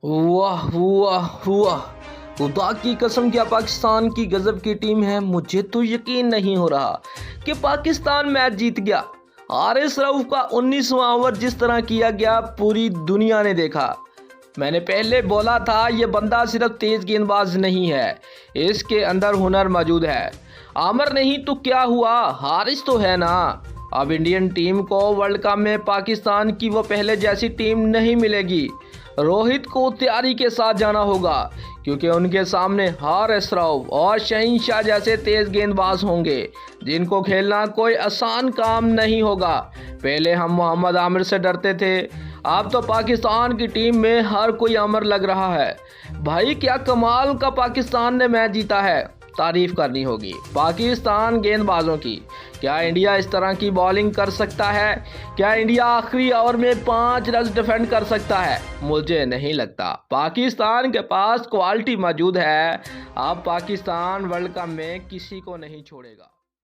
वाह वाह वाह, खुदा की कसम, क्या पाकिस्तान की गजब की टीम है। मुझे तो यकीन नहीं हो रहा कि पाकिस्तान मैच जीत गया। हारिस रऊफ का 19वां ओवर जिस तरह किया गया, पूरी दुनिया ने देखा। मैंने पहले बोला था, ये बंदा सिर्फ तेज गेंदबाज नहीं है, इसके अंदर हुनर मौजूद है। आमर नहीं तो क्या हुआ, हारिस तो है ना। अब इंडियन टीम को वर्ल्ड कप में पाकिस्तान की वो पहले जैसी टीम नहीं मिलेगी। रोहित को तैयारी के साथ जाना होगा, क्योंकि उनके सामने हारिस रऊफ और शहंशाह जैसे तेज गेंदबाज होंगे, जिनको खेलना कोई आसान काम नहीं होगा। पहले हम मोहम्मद आमिर से डरते थे, अब तो पाकिस्तान की टीम में हर कोई आमिर लग रहा है। भाई, क्या कमाल का पाकिस्तान ने मैच जीता है, तारीफ करनी होगी पाकिस्तान गेंदबाजों की। क्या इंडिया इस तरह की बॉलिंग कर सकता है? क्या इंडिया आखिरी ओवर में 5 रन डिफेंड कर सकता है? मुझे नहीं लगता। पाकिस्तान के पास क्वालिटी मौजूद है। अब पाकिस्तान वर्ल्ड कप में किसी को नहीं छोड़ेगा।